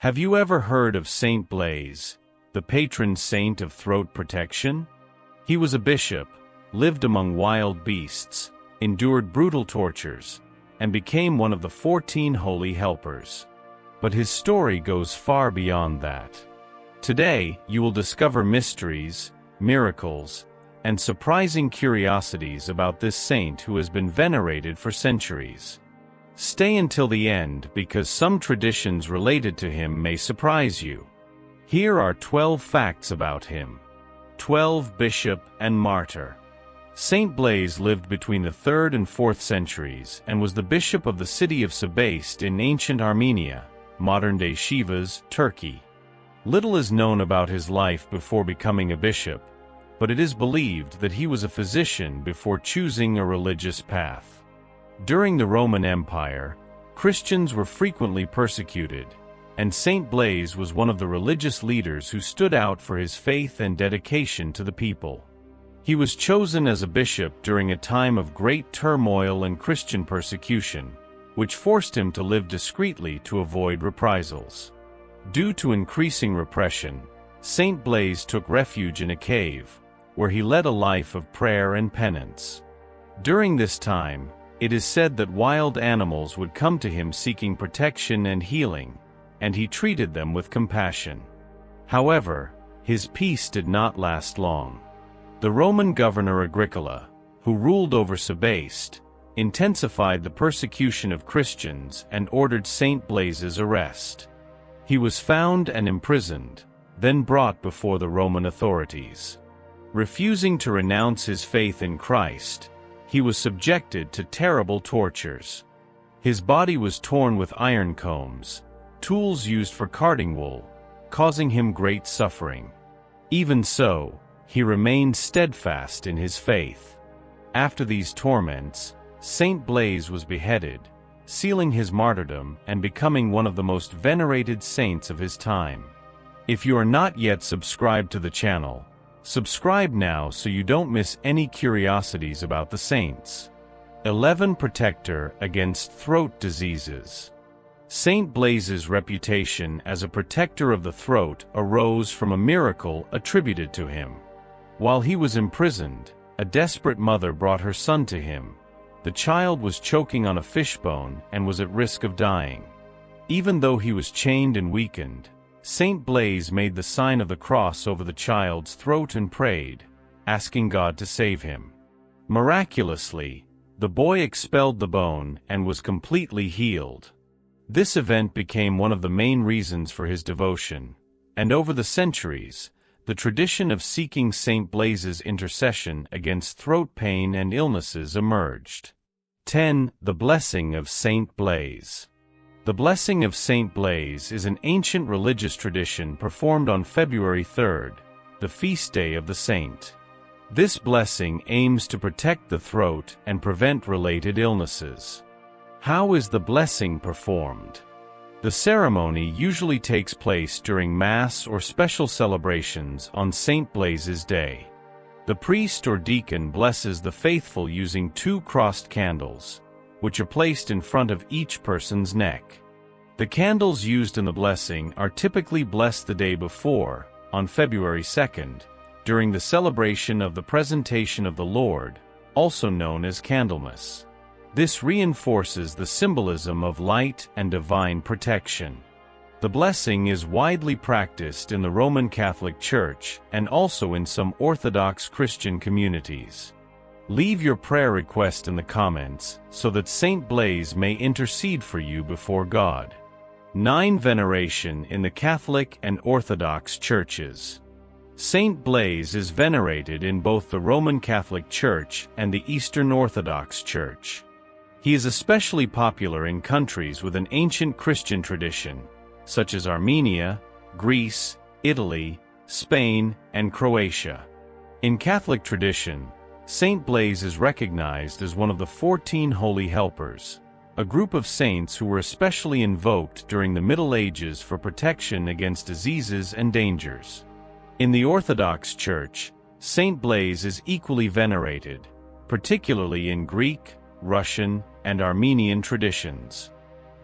Have you ever heard of Saint Blaise, the patron saint of throat protection? He was a bishop, lived among wild beasts, endured brutal tortures, and became one of the 14 holy helpers. But his story goes far beyond that. Today, you will discover mysteries, miracles, and surprising curiosities about this saint who has been venerated for centuries. Stay until the end because some traditions related to him may surprise you. Here are 12 facts about him. 12 Bishop and Martyr. Saint Blaise lived between the 3rd and 4th centuries and was the bishop of the city of Saint Blaise in ancient Armenia, modern-day Shivas, Turkey. Little is known about his life before becoming a bishop, but it is believed that he was a physician before choosing a religious path. During the Roman Empire, Christians were frequently persecuted, and Saint Blaise was one of the religious leaders who stood out for his faith and dedication to the people. He was chosen as a bishop during a time of great turmoil and Christian persecution, which forced him to live discreetly to avoid reprisals. Due to increasing repression, Saint Blaise took refuge in a cave, where he led a life of prayer and penance. During this time, it is said that wild animals would come to him seeking protection and healing, and he treated them with compassion. However, his peace did not last long. The Roman governor Agricola, who ruled over Saint Blaise, intensified the persecution of Christians and ordered Saint Blaise's arrest. He was found and imprisoned, then brought before the Roman authorities. Refusing to renounce his faith in Christ, he was subjected to terrible tortures. His body was torn with iron combs, tools used for carding wool, causing him great suffering. Even so, he remained steadfast in his faith. After these torments, Saint Blaise was beheaded, sealing his martyrdom and becoming one of the most venerated saints of his time. If you are not yet subscribed to the channel, subscribe now so you don't miss any curiosities about the saints. 11 Protector against throat diseases. Saint Blaise's reputation as a protector of the throat arose from a miracle attributed to him. While he was imprisoned, a desperate mother brought her son to him. The child was choking on a fishbone and was at risk of dying. Even though he was chained and weakened, Saint Blaise made the sign of the cross over the child's throat and prayed, asking God to save him. Miraculously, the boy expelled the bone and was completely healed. This event became one of the main reasons for his devotion, and over the centuries, the tradition of seeking Saint Blaise's intercession against throat pain and illnesses emerged. 10. The Blessing of Saint Blaise. The blessing of Saint Blaise is an ancient religious tradition performed on February 3rd, the feast day of the saint. This blessing aims to protect the throat and prevent related illnesses. How is the blessing performed? The ceremony usually takes place during Mass or special celebrations on Saint Blaise's Day. The priest or deacon blesses the faithful using 2 crossed candles, which are placed in front of each person's neck. The candles used in the blessing are typically blessed the day before, on February 2nd, during the celebration of the Presentation of the Lord, also known as Candlemas. This reinforces the symbolism of light and divine protection. The blessing is widely practiced in the Roman Catholic Church and also in some Orthodox Christian communities. Leave your prayer request in the comments so that Saint Blaise may intercede for you before God. 9. Veneration in the Catholic and Orthodox Churches. Saint Blaise is venerated in both the Roman Catholic Church and the Eastern Orthodox Church. He is especially popular in countries with an ancient Christian tradition, such as Armenia, Greece, Italy, Spain, and Croatia. In Catholic tradition, Saint Blaise is recognized as one of the 14 Holy Helpers, a group of saints who were especially invoked during the Middle Ages for protection against diseases and dangers. In the Orthodox Church, Saint Blaise is equally venerated, particularly in Greek, Russian, and Armenian traditions.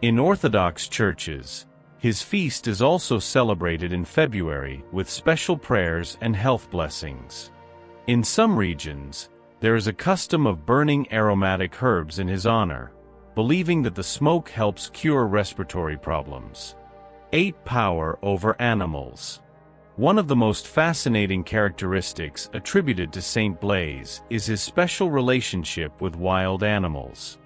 In Orthodox churches, His feast is also celebrated in February with special prayers and health blessings. In some regions, there is a custom of burning aromatic herbs in his honor, believing that the smoke helps cure respiratory problems. 8. Power over animals. One of the most fascinating characteristics attributed to Saint Blaise is his special relationship with wild animals.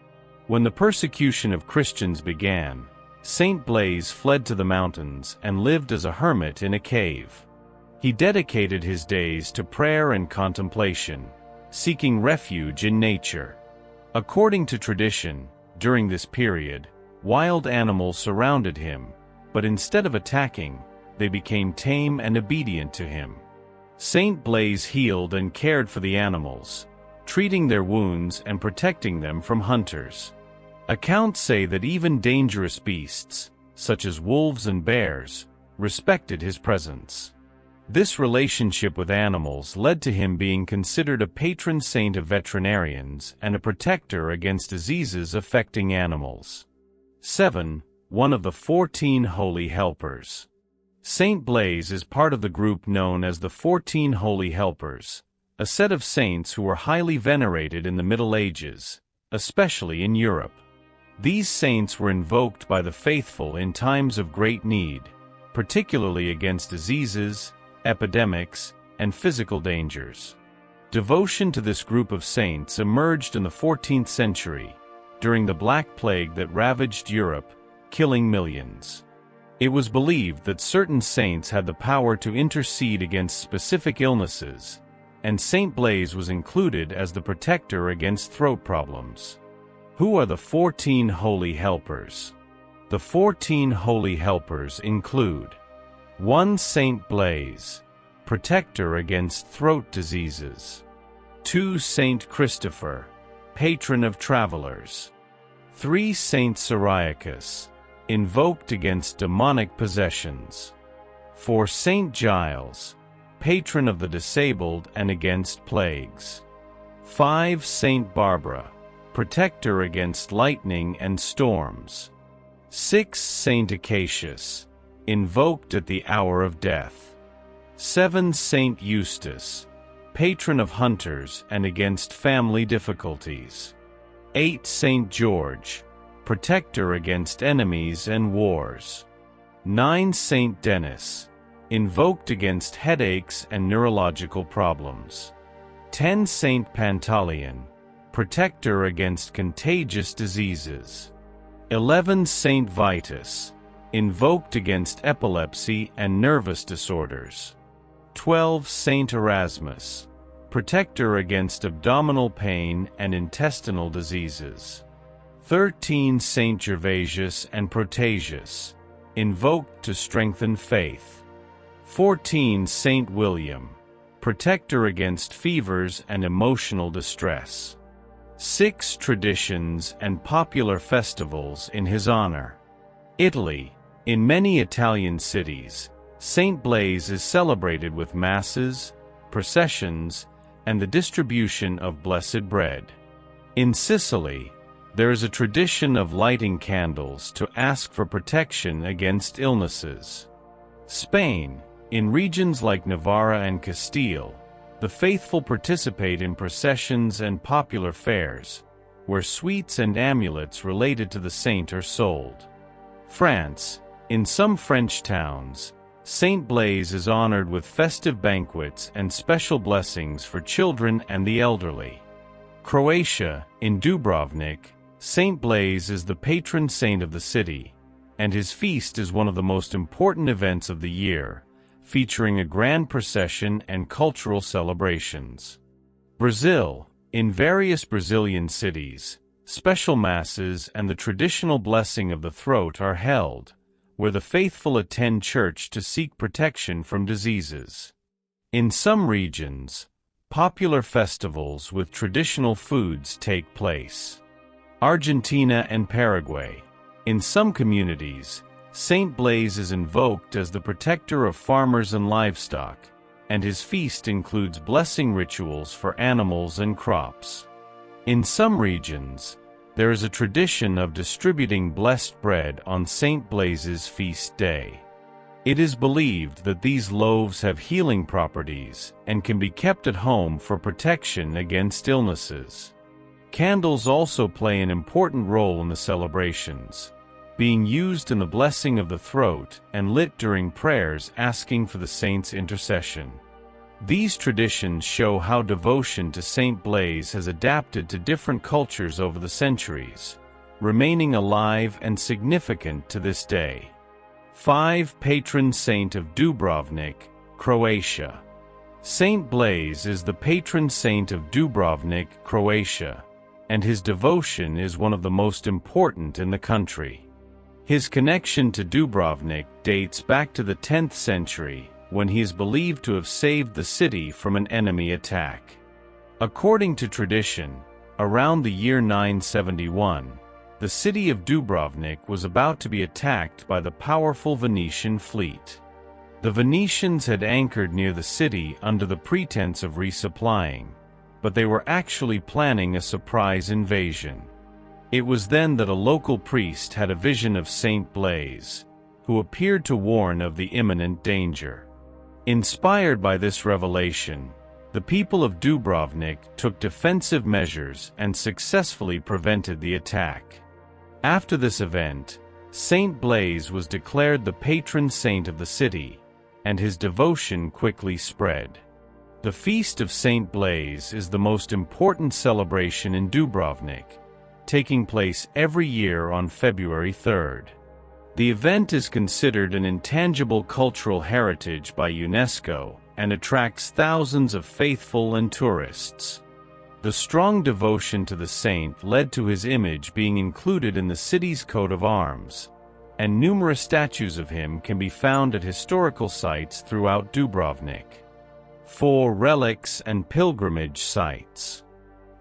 When the persecution of Christians began, Saint Blaise fled to the mountains and lived as a hermit in a cave. He dedicated his days to prayer and contemplation, seeking refuge in nature. According to tradition, during this period, wild animals surrounded him, but instead of attacking, they became tame and obedient to him. Saint Blaise healed and cared for the animals, treating their wounds and protecting them from hunters. Accounts say that even dangerous beasts, such as wolves and bears, respected his presence. This relationship with animals led to him being considered a patron saint of veterinarians and a protector against diseases affecting animals. 7. One of the 14 Holy Helpers. Saint Blaise is part of the group known as the 14 Holy Helpers, a set of saints who were highly venerated in the Middle Ages, especially in Europe. These saints were invoked by the faithful in times of great need, particularly against diseases, epidemics, and physical dangers. Devotion to this group of saints emerged in the 14th century, during the Black Plague that ravaged Europe, killing millions. It was believed that certain saints had the power to intercede against specific illnesses, and Saint Blaise was included as the protector against throat problems. Who are the 14 Holy Helpers? The 14 Holy Helpers include 1. Saint Blaise, protector against throat diseases. 2. Saint Christopher, patron of travelers. 3. Saint Cyriacus, invoked against demonic possessions. 4. Saint Giles, patron of the disabled and against plagues. 5. Saint Barbara, protector against lightning and storms. 6. Saint Acacius, invoked at the hour of death. 7. Saint Eustace, patron of hunters and against family difficulties. 8. Saint George, protector against enemies and wars. 9. Saint Denis, invoked against headaches and neurological problems. 10. Saint Pantaleon, protector against contagious diseases. 11. Saint Vitus, invoked against epilepsy and nervous disorders. 12. Saint Erasmus, protector against abdominal pain and intestinal diseases. 13. Saint Gervasius and Protasius, invoked to strengthen faith. 14. Saint William, protector against fevers and emotional distress. 6. Traditions and popular festivals in his honor. Italy. In many Italian cities, Saint Blaise is celebrated with masses, processions, and the distribution of blessed bread. In Sicily, there is a tradition of lighting candles to ask for protection against illnesses. Spain. In regions like Navarra and Castile, the faithful participate in processions and popular fairs, where sweets and amulets related to the saint are sold. France. In some French towns, Saint Blaise is honored with festive banquets and special blessings for children and the elderly. Croatia. In Dubrovnik, Saint Blaise is the patron saint of the city, and his feast is one of the most important events of the year, featuring a grand procession and cultural celebrations. Brazil. In various Brazilian cities, special masses and the traditional blessing of the throat are held, where the faithful attend church to seek protection from diseases. In some regions, popular festivals with traditional foods take place. Argentina and Paraguay. In some communities, Saint Blaise is invoked as the protector of farmers and livestock, and his feast includes blessing rituals for animals and crops. In some regions, There is a tradition of distributing blessed bread on Saint Blaise's feast day. It is believed that these loaves have healing properties and can be kept at home for protection against illnesses. Candles also play an important role in the celebrations, being used in the blessing of the throat and lit during prayers asking for the saint's intercession. These traditions show how devotion to Saint Blaise has adapted to different cultures over the centuries, remaining alive and significant to this day. 5. Patron saint of Dubrovnik, Croatia. Saint Blaise is the patron saint of Dubrovnik, Croatia, and his devotion is one of the most important in the country. His connection to Dubrovnik dates back to the 10th century, when he is believed to have saved the city from an enemy attack. According to tradition, around the year 971, the city of Dubrovnik was about to be attacked by the powerful Venetian fleet. The Venetians had anchored near the city under the pretense of resupplying, but they were actually planning a surprise invasion. It was then that a local priest had a vision of Saint Blaise, who appeared to warn of the imminent danger. Inspired by this revelation, the people of Dubrovnik took defensive measures and successfully prevented the attack. After this event, Saint Blaise was declared the patron saint of the city, and his devotion quickly spread. The Feast of Saint Blaise is the most important celebration in Dubrovnik, taking place every year on February 3rd. The event is considered an intangible cultural heritage by UNESCO and attracts thousands of faithful and tourists. The strong devotion to the saint led to his image being included in the city's coat of arms, and numerous statues of him can be found at historical sites throughout Dubrovnik. 4. Relics and pilgrimage sites.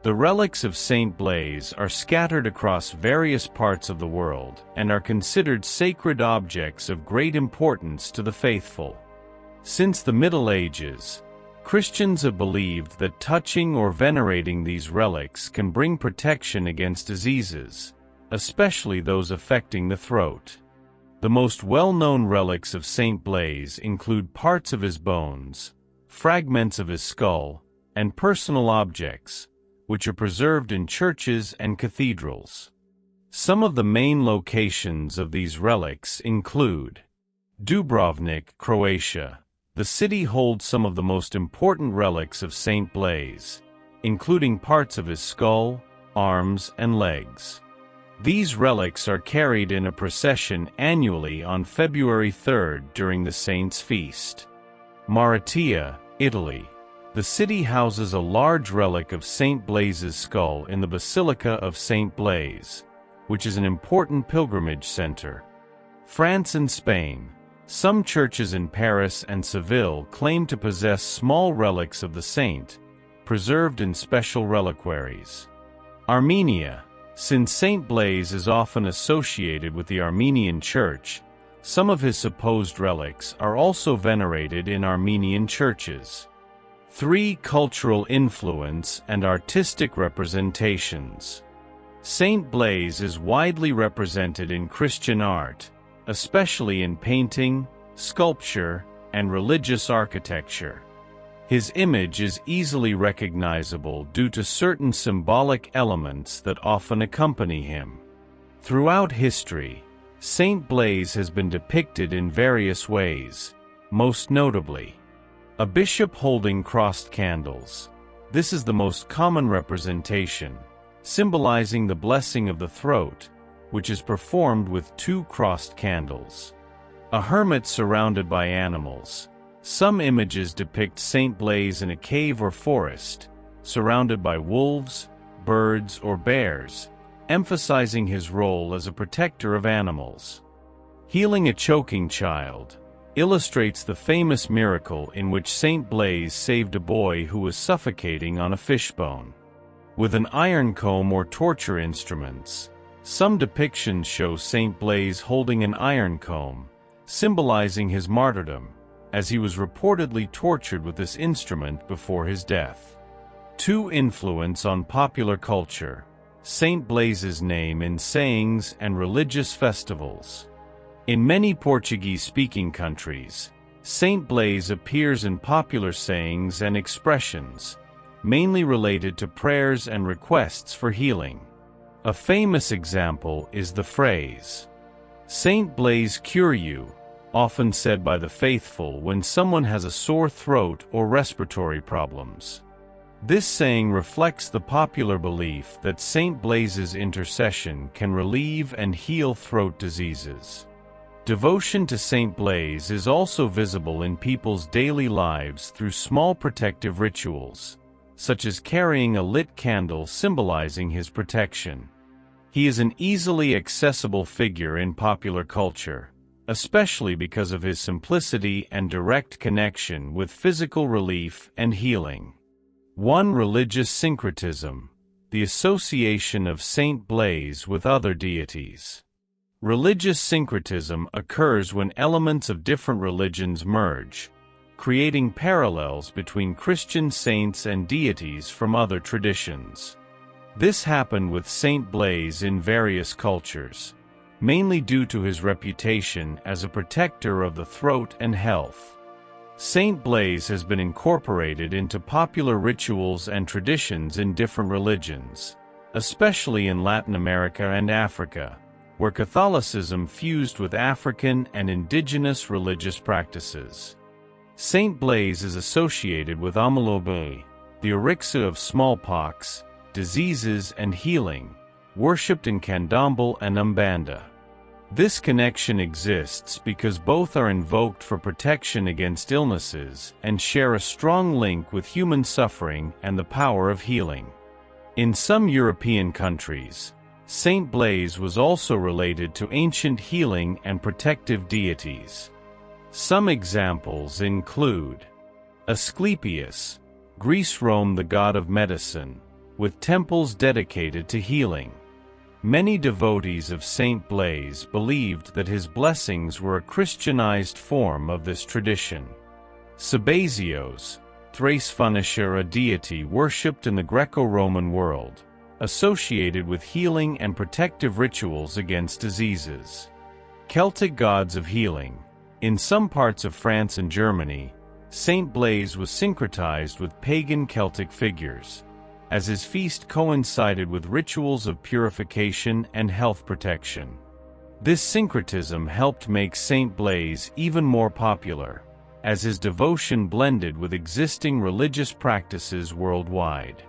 The relics of Saint Blaise are scattered across various parts of the world and are considered sacred objects of great importance to the faithful. Since the Middle Ages, Christians have believed that touching or venerating these relics can bring protection against diseases, especially those affecting the throat. The most well-known relics of Saint Blaise include parts of his bones, fragments of his skull, and personal objects, which are preserved in churches and cathedrals. Some of the main locations of these relics include Dubrovnik, Croatia. The city holds some of the most important relics of Saint Blaise, including parts of his skull, arms, and legs. These relics are carried in a procession annually on February 3rd during the saint's feast. Maratea, Italy. The city houses a large relic of Saint Blaise's skull in the Basilica of Saint Blaise, which is an important pilgrimage center. France and Spain. Some churches in Paris and Seville claim to possess small relics of the saint, preserved in special reliquaries. Armenia. Since Saint Blaise is often associated with the Armenian Church, some of his supposed relics are also venerated in Armenian churches. 3. Cultural influence and artistic representations. Saint Blaise is widely represented in Christian art, especially in painting, sculpture, and religious architecture. His image is easily recognizable due to certain symbolic elements that often accompany him. Throughout history, Saint Blaise has been depicted in various ways, most notably, a bishop holding crossed candles. This is the most common representation, symbolizing the blessing of the throat, which is performed with 2 crossed candles. A hermit surrounded by animals. Some images depict Saint Blaise in a cave or forest, surrounded by wolves, birds, or bears, emphasizing his role as a protector of animals. Healing a choking child illustrates the famous miracle in which Saint Blaise saved a boy who was suffocating on a fishbone. With an iron comb or torture instruments, some depictions show Saint Blaise holding an iron comb, symbolizing his martyrdom, as he was reportedly tortured with this instrument before his death. 2. Influence on popular culture. Saint Blaise's name in sayings and religious festivals. In many Portuguese-speaking countries, Saint Blaise appears in popular sayings and expressions, mainly related to prayers and requests for healing. A famous example is the phrase, "Saint Blaise cure you," often said by the faithful when someone has a sore throat or respiratory problems. This saying reflects the popular belief that Saint Blaise's intercession can relieve and heal throat diseases. Devotion to Saint Blaise is also visible in people's daily lives through small protective rituals, such as carrying a lit candle symbolizing his protection. He is an easily accessible figure in popular culture, especially because of his simplicity and direct connection with physical relief and healing. One religious syncretism, the association of Saint Blaise with other deities. Religious syncretism occurs when elements of different religions merge, creating parallels between Christian saints and deities from other traditions. This happened with Saint Blaise in various cultures, mainly due to his reputation as a protector of the throat and health. Saint Blaise has been incorporated into popular rituals and traditions in different religions, especially in Latin America and Africa, where Catholicism fused with African and indigenous religious practices. Saint Blaise is associated with Amalobe, the elixir of smallpox, diseases and healing, worshipped in Candomblé and Umbanda. This connection exists because both are invoked for protection against illnesses and share a strong link with human suffering and the power of healing. In some European countries, Saint Blaise was also related to ancient healing and protective deities. Some examples include Asclepius, Greece-Rome, the god of medicine, with temples dedicated to healing. Many devotees of Saint Blaise believed that his blessings were a Christianized form of this tradition. Sabazios, Thrace Phoenicia, a deity worshipped in the Greco-Roman world, associated with healing and protective rituals against diseases. Celtic gods of healing. In some parts of France and Germany, Saint Blaise was syncretized with pagan Celtic figures, as his feast coincided with rituals of purification and health protection. This syncretism helped make Saint Blaise even more popular, as his devotion blended with existing religious practices worldwide.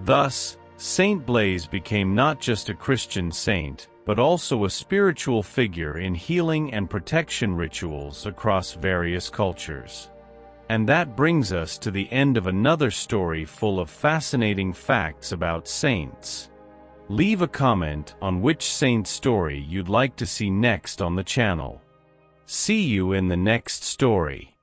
Thus, Saint Blaise became not just a Christian saint, but also a spiritual figure in healing and protection rituals across various cultures. And that brings us to the end of another story full of fascinating facts about saints. Leave a comment on which saint story you'd like to see next on the channel. See you in the next story.